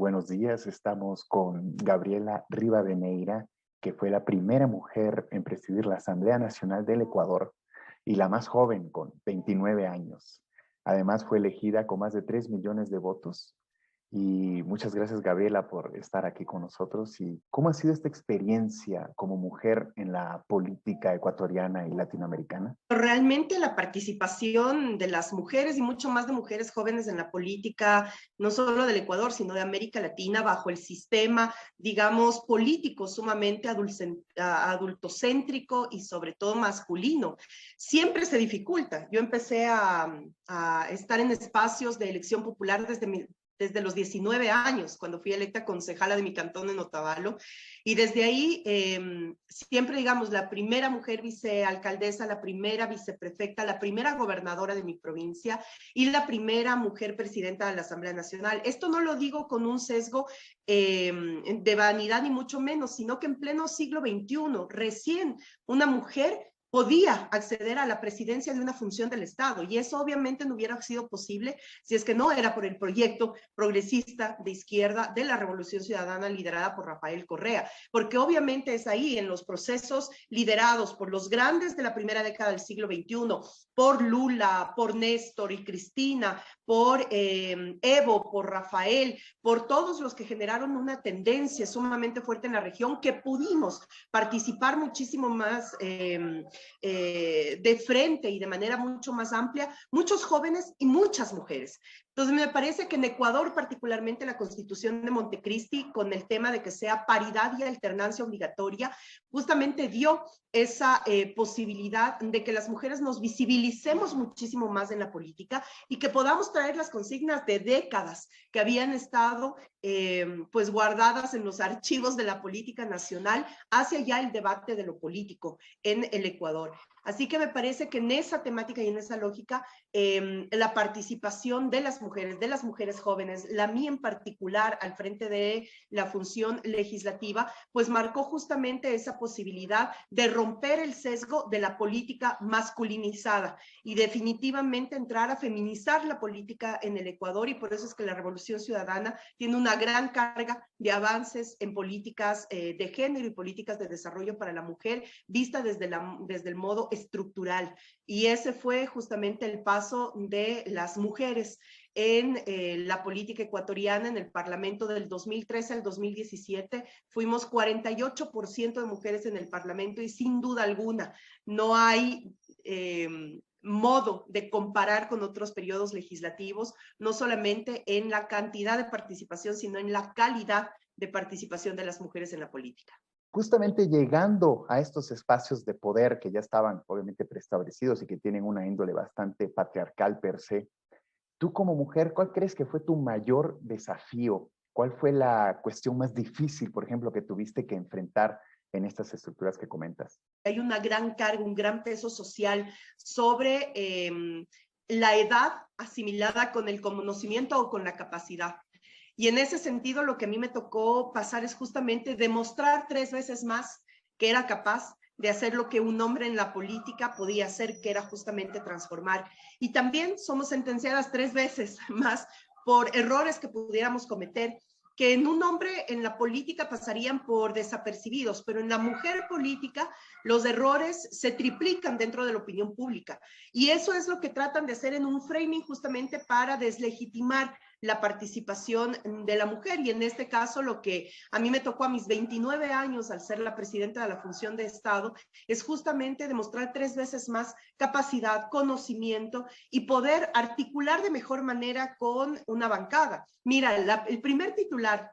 buenos días. Estamos con Gabriela Rivadeneira, que fue la primera mujer en presidir la Asamblea Nacional del Ecuador y la más joven, con 29 años. Además, fue elegida con más de 3 millones de votos. Y muchas gracias, Gabriela, por estar aquí con nosotros. ¿Y cómo ha sido esta experiencia como mujer en la política ecuatoriana y latinoamericana? Realmente la participación de las mujeres y mucho más de mujeres jóvenes en la política, no solo del Ecuador, sino de América Latina, bajo el sistema, digamos, político sumamente adultocéntrico y sobre todo masculino, siempre se dificulta. Yo empecé a estar en espacios de elección popular desde los 19 años, cuando fui electa concejala de mi cantón en Otavalo, y desde ahí siempre, digamos, la primera mujer vicealcaldesa, la primera viceprefecta, la primera gobernadora de mi provincia y la primera mujer presidenta de la Asamblea Nacional. Esto no lo digo con un sesgo de vanidad ni mucho menos, sino que en pleno siglo XXI, recién una mujer podía acceder a la presidencia de una función del Estado, y eso obviamente no hubiera sido posible si es que no era por el proyecto progresista de izquierda de la Revolución Ciudadana liderada por Rafael Correa, porque obviamente es ahí, en los procesos liderados por los grandes de la primera década del siglo XXI, por Lula, por Néstor y Cristina, por Evo, por Rafael, por todos los que generaron una tendencia sumamente fuerte en la región, que pudimos participar muchísimo más de frente y de manera mucho más amplia, muchos jóvenes y muchas mujeres. Entonces me parece que en Ecuador, particularmente la Constitución de Montecristi, con el tema de que sea paridad y alternancia obligatoria, justamente dio esa posibilidad de que las mujeres nos visibilicemos muchísimo más en la política y que podamos traer las consignas de décadas que habían estado pues guardadas en los archivos de la política nacional hacia ya el debate de lo político en el Ecuador. Así que me parece que en esa temática y en esa lógica, la participación de las mujeres jóvenes, la mía en particular al frente de la función legislativa, pues marcó justamente esa posibilidad de romper el sesgo de la política masculinizada y definitivamente entrar a feminizar la política en el Ecuador, y por eso es que la Revolución Ciudadana tiene una gran carga de avances en políticas de género y políticas de desarrollo para la mujer, vista desde el modo estructural. Y ese fue justamente el paso de las mujeres en la política ecuatoriana. En el Parlamento del 2013 al 2017 fuimos 48% de mujeres en el Parlamento, y sin duda alguna no hay modo de comparar con otros periodos legislativos, no solamente en la cantidad de participación, sino en la calidad de participación de las mujeres en la política. Justamente llegando a estos espacios de poder que ya estaban obviamente preestablecidos y que tienen una índole bastante patriarcal per se, tú como mujer, ¿cuál crees que fue tu mayor desafío? ¿Cuál fue la cuestión más difícil, por ejemplo, que tuviste que enfrentar en estas estructuras que comentas? Hay una gran carga, un gran peso social sobre la edad asimilada con el conocimiento o con la capacidad. Y en ese sentido, lo que a mí me tocó pasar es justamente demostrar 3 veces más que era capaz de hacer lo que un hombre en la política podía hacer, que era justamente transformar. Y también somos sentenciadas 3 veces más por errores que pudiéramos cometer, que en un hombre en la política pasarían por desapercibidos, pero en la mujer política los errores se triplican dentro de la opinión pública. Y eso es lo que tratan de hacer en un framing justamente para deslegitimar la participación de la mujer. Y en este caso, lo que a mí me tocó a mis 29 años al ser la presidenta de la función de Estado es justamente demostrar 3 veces más capacidad, conocimiento y poder articular de mejor manera con una bancada. Mira, el primer titular,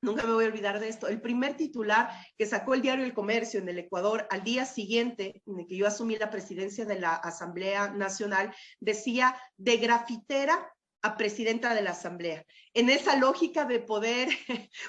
nunca me voy a olvidar de esto, el primer titular que sacó el diario El Comercio en el Ecuador al día siguiente en que yo asumí la presidencia de la Asamblea Nacional decía: de grafitera a presidenta de la Asamblea, en esa lógica de poder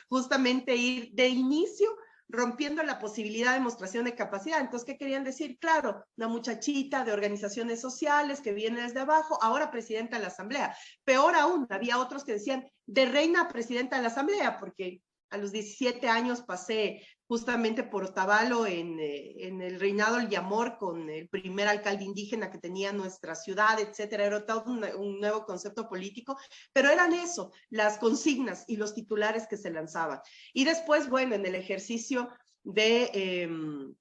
justamente ir de inicio rompiendo la posibilidad de demostración de capacidad. Entonces, ¿qué querían decir? Claro, una muchachita de organizaciones sociales que viene desde abajo, ahora presidenta de la Asamblea. Peor aún, había otros que decían de reina a presidenta de la Asamblea, porque A los 17 años pasé justamente por Otavalo en el Reinado El Yamor con el primer alcalde indígena que tenía nuestra ciudad, etcétera. Era todo un nuevo concepto político, pero eran eso, las consignas y los titulares que se lanzaban. Y después, bueno, en el ejercicio de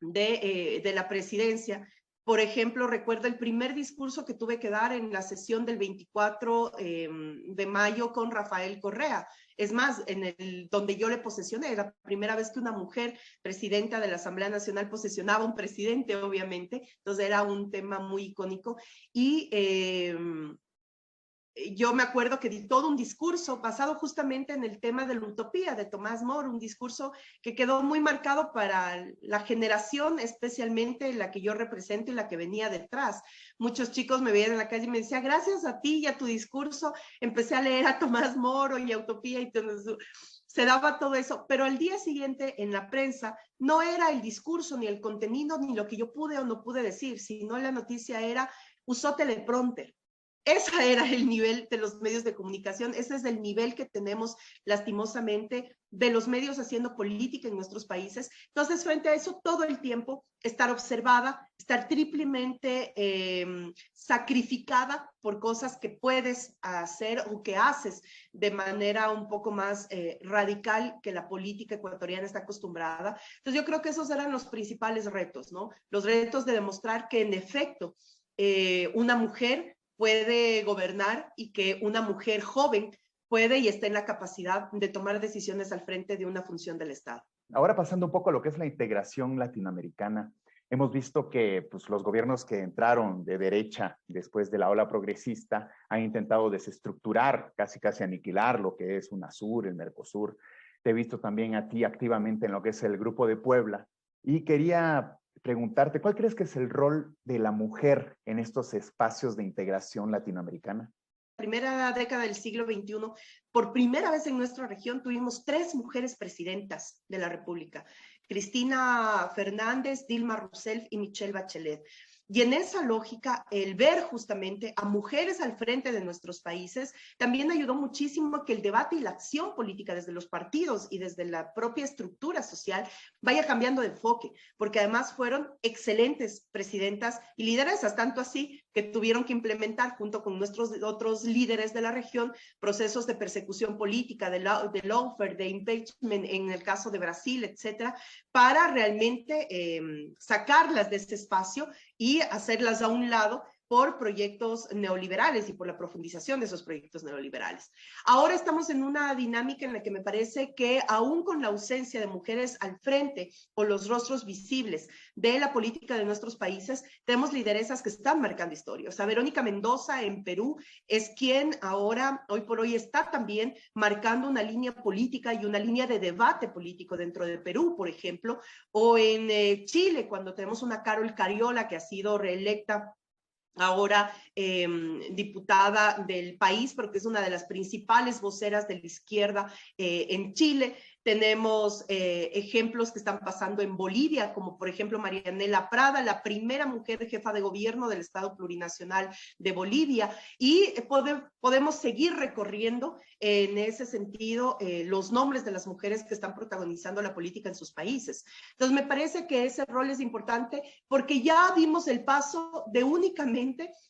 la presidencia, por ejemplo, recuerdo el primer discurso que tuve que dar en la sesión del 24 de mayo con Rafael Correa. Es más, donde yo le posesioné, era la primera vez que una mujer presidenta de la Asamblea Nacional posesionaba un presidente, obviamente, entonces era un tema muy icónico. Y yo me acuerdo que di todo un discurso basado justamente en el tema de la utopía de Tomás More, un discurso que quedó muy marcado para la generación, especialmente la que yo represento y la que venía detrás. Muchos chicos me veían en la calle y me decían, gracias a ti y a tu discurso, empecé a leer a Tomás Moro y a Utopía, y se daba todo eso, pero al día siguiente en la prensa no era el discurso, ni el contenido, ni lo que yo pude o no pude decir, sino la noticia era, usó teleprompter. Ese era el nivel de los medios de comunicación, ese es el nivel que tenemos lastimosamente de los medios haciendo política en nuestros países. Entonces, frente a eso, todo el tiempo estar observada, estar triplemente sacrificada por cosas que puedes hacer o que haces de manera un poco más radical que la política ecuatoriana está acostumbrada. Entonces, yo creo que esos eran los principales retos, ¿no? Los retos de demostrar que en efecto una mujer puede gobernar y que una mujer joven puede y está en la capacidad de tomar decisiones al frente de una función del Estado. Ahora pasando un poco a lo que es la integración latinoamericana, hemos visto que pues, los gobiernos que entraron de derecha después de la ola progresista han intentado desestructurar, casi aniquilar lo que es UNASUR, el Mercosur. Te he visto también a ti activamente en lo que es el Grupo de Puebla y quería preguntarte, ¿cuál crees que es el rol de la mujer en estos espacios de integración latinoamericana? Primera década del siglo XXI, por primera vez en nuestra región tuvimos 3 mujeres presidentas de la República, Cristina Fernández, Dilma Rousseff y Michelle Bachelet. Y en esa lógica, el ver justamente a mujeres al frente de nuestros países también ayudó muchísimo a que el debate y la acción política desde los partidos y desde la propia estructura social vaya cambiando de enfoque, porque además fueron excelentes presidentas y lideresas, tanto así que tuvieron que implementar junto con nuestros otros líderes de la región procesos de persecución política, de lawfare, de impeachment en el caso de Brasil, etcétera, para realmente sacarlas de este espacio y hacerlas a un lado por proyectos neoliberales y por la profundización de esos proyectos neoliberales. Ahora estamos en una dinámica en la que me parece que aún con la ausencia de mujeres al frente o los rostros visibles de la política de nuestros países, tenemos lideresas que están marcando historia. O sea, Verónica Mendoza en Perú es quien ahora, hoy por hoy, está también marcando una línea política y una línea de debate político dentro de Perú, por ejemplo, o en Chile, cuando tenemos una Carol Cariola que ha sido reelecta ahora diputada del país, porque es una de las principales voceras de la izquierda en Chile. Tenemos ejemplos que están pasando en Bolivia, como por ejemplo Marianela Prada, la primera mujer jefa de gobierno del Estado Plurinacional de Bolivia, y podemos seguir recorriendo en ese sentido los nombres de las mujeres que están protagonizando la política en sus países. Entonces me parece que ese rol es importante porque ya dimos el paso de únicamente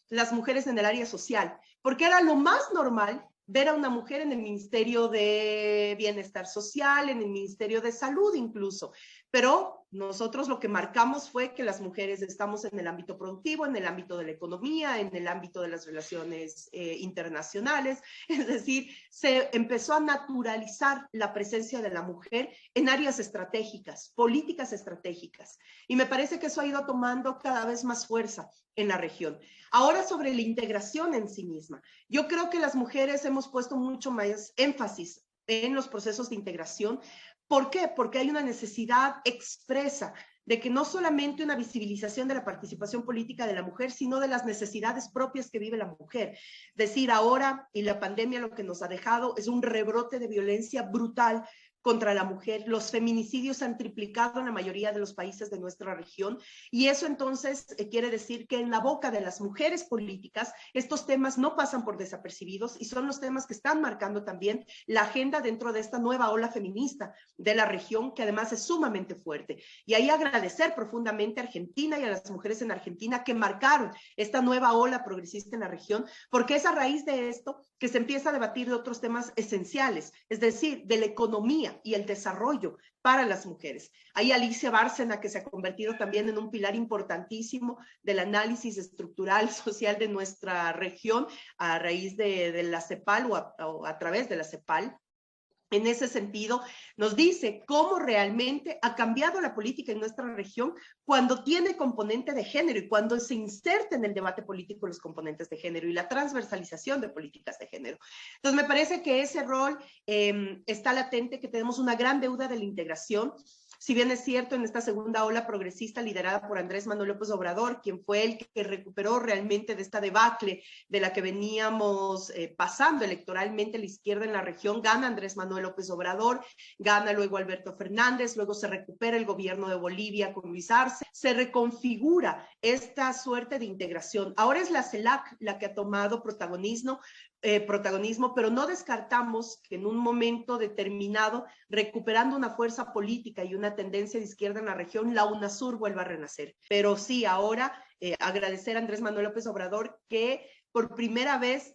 las mujeres en el área social, porque era lo más normal ver a una mujer en el Ministerio de Bienestar Social, en el Ministerio de Salud incluso, pero nosotros lo que marcamos fue que las mujeres estamos en el ámbito productivo, en el ámbito de la economía, en el ámbito de las relaciones internacionales, es decir, se empezó a naturalizar la presencia de la mujer en áreas estratégicas, políticas estratégicas, y me parece que eso ha ido tomando cada vez más fuerza en la región. Ahora sobre la integración en sí misma, yo creo que las mujeres hemos puesto mucho más énfasis en los procesos de integración. ¿Por qué? Porque hay una necesidad expresa de que no solamente una visibilización de la participación política de la mujer, sino de las necesidades propias que vive la mujer. Es decir, ahora y la pandemia lo que nos ha dejado es un rebrote de violencia brutal contra la mujer. Los feminicidios han triplicado en la mayoría de los países de nuestra región y eso entonces quiere decir que en la boca de las mujeres políticas estos temas no pasan por desapercibidos y son los temas que están marcando también la agenda dentro de esta nueva ola feminista de la región, que además es sumamente fuerte. Y ahí agradecer profundamente a Argentina y a las mujeres en Argentina que marcaron esta nueva ola progresista en la región, porque es a raíz de esto que se empieza a debatir de otros temas esenciales, es decir, de la economía y el desarrollo para las mujeres. Ahí Alicia Bárcena, que se ha convertido también en un pilar importantísimo del análisis estructural social de nuestra región a raíz de la CEPAL o a través de la CEPAL. En ese sentido, nos dice cómo realmente ha cambiado la política en nuestra región cuando tiene componente de género y cuando se inserta en el debate político los componentes de género y la transversalización de políticas de género. Entonces, me parece que ese rol está latente, que tenemos una gran deuda de la integración. Si bien es cierto, en esta segunda ola progresista liderada por Andrés Manuel López Obrador, quien fue el que recuperó realmente de esta debacle de la que veníamos pasando electoralmente la izquierda en la región, gana Andrés Manuel López Obrador, gana luego Alberto Fernández, luego se recupera el gobierno de Bolivia con Luis Arce, se reconfigura esta suerte de integración. Ahora es la CELAC la que ha tomado protagonismo, pero no descartamos que en un momento determinado, recuperando una fuerza política y una tendencia de izquierda en la región, la UNASUR vuelva a renacer. Pero sí, ahora agradecer a Andrés Manuel López Obrador que por primera vez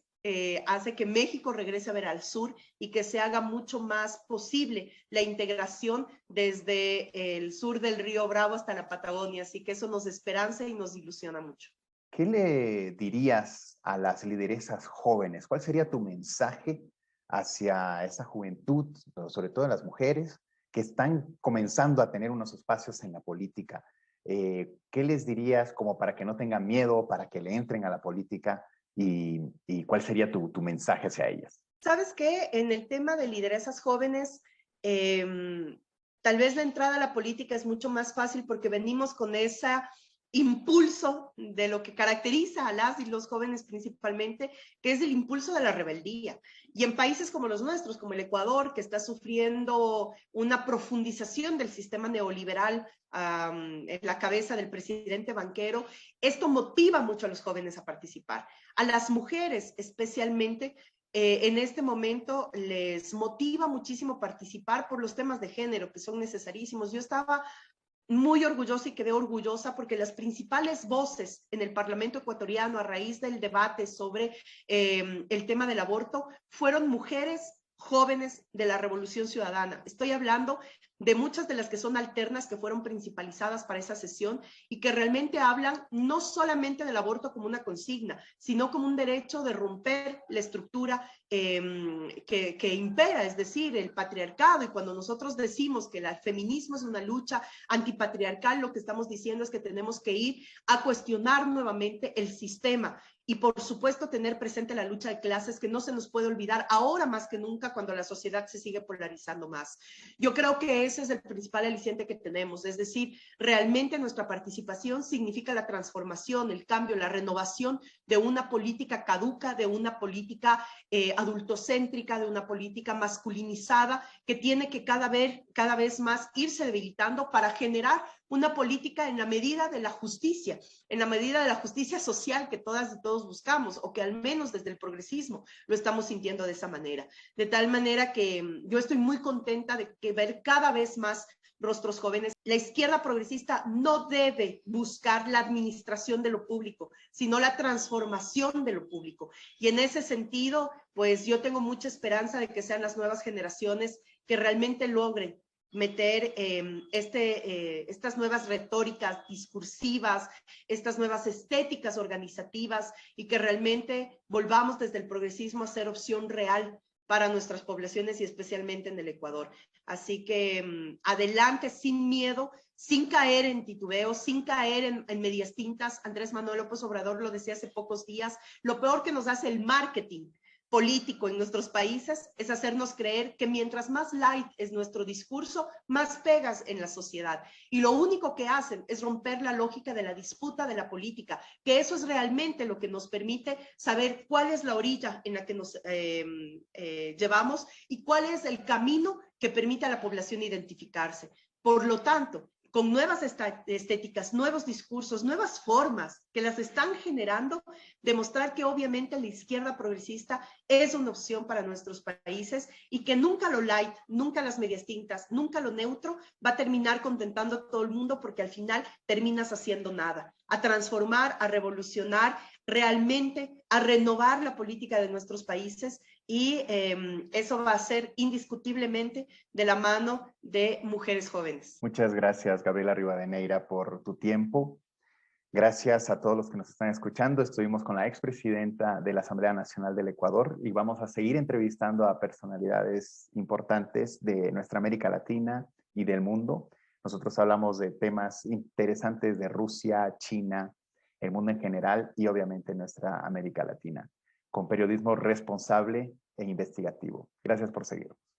hace que México regrese a ver al sur y que se haga mucho más posible la integración desde el sur del Río Bravo hasta la Patagonia. Así que eso nos esperanza y nos ilusiona mucho. ¿Qué le dirías a las lideresas jóvenes? ¿Cuál sería tu mensaje hacia esa juventud, sobre todo las mujeres, que están comenzando a tener unos espacios en la política? ¿Qué les dirías como para que no tengan miedo, para que le entren a la política? ¿Y cuál sería tu mensaje hacia ellas? ¿Sabes qué? En el tema de lideresas jóvenes, tal vez la entrada a la política es mucho más fácil porque venimos con esa impulso de lo que caracteriza a las y los jóvenes principalmente, que es el impulso de la rebeldía. Y en países como los nuestros, como el Ecuador, que está sufriendo una profundización del sistema neoliberal en la cabeza del presidente banquero, esto motiva mucho a los jóvenes a participar. A las mujeres especialmente, en este momento les motiva muchísimo participar por los temas de género, que son necesarísimos. Yo estaba muy orgullosa y quedé orgullosa porque las principales voces en el Parlamento ecuatoriano a raíz del debate sobre el tema del aborto fueron mujeres jóvenes de la Revolución Ciudadana. Estoy hablando de muchas de las que son alternas, que fueron principalizadas para esa sesión y que realmente hablan no solamente del aborto como una consigna, sino como un derecho de romper la estructura que impera, es decir, el patriarcado. Y cuando nosotros decimos que el feminismo es una lucha antipatriarcal, lo que estamos diciendo es que tenemos que ir a cuestionar nuevamente el sistema y por supuesto tener presente la lucha de clases, que no se nos puede olvidar ahora más que nunca cuando la sociedad se sigue polarizando más. Yo creo que ese es el principal aliciente que tenemos, es decir, realmente nuestra participación significa la transformación, el cambio, la renovación de una política caduca, de una política adultocéntrica, de una política masculinizada que tiene que cada vez más irse debilitando para generar una política en la medida de la justicia, en la medida de la justicia social que todas y todos buscamos, o que al menos desde el progresismo lo estamos sintiendo de esa manera. De tal manera que yo estoy muy contenta de que ver cada vez más rostros jóvenes. La izquierda progresista no debe buscar la administración de lo público, sino la transformación de lo público. Y en ese sentido, pues yo tengo mucha esperanza de que sean las nuevas generaciones que realmente logren meter estas nuevas retóricas discursivas, estas nuevas estéticas organizativas y que realmente volvamos desde el progresismo a ser opción real para nuestras poblaciones y especialmente en el Ecuador. Así que adelante sin miedo, sin caer en titubeos, sin caer en medias tintas. Andrés Manuel López Obrador lo decía hace pocos días, lo peor que nos hace el marketing político en nuestros países es hacernos creer que mientras más light es nuestro discurso, más pegas en la sociedad. Y lo único que hacen es romper la lógica de la disputa de la política, que eso es realmente lo que nos permite saber cuál es la orilla en la que nos llevamos y cuál es el camino que permite a la población identificarse. Por lo tanto, con nuevas estéticas, nuevos discursos, nuevas formas que las están generando, demostrar que obviamente la izquierda progresista es una opción para nuestros países y que nunca lo light, nunca las medias tintas, nunca lo neutro va a terminar contentando a todo el mundo porque al final terminas haciendo nada, a transformar, a revolucionar, realmente a renovar la política de nuestros países y eso va a ser indiscutiblemente de la mano de mujeres jóvenes. Muchas gracias, Gabriela Rivadeneira, por tu tiempo. Gracias a todos los que nos están escuchando. Estuvimos con la expresidenta de la Asamblea Nacional del Ecuador y vamos a seguir entrevistando a personalidades importantes de nuestra América Latina y del mundo. Nosotros hablamos de temas interesantes de Rusia, China, el mundo en general y obviamente nuestra América Latina, con periodismo responsable e investigativo. Gracias por seguirnos.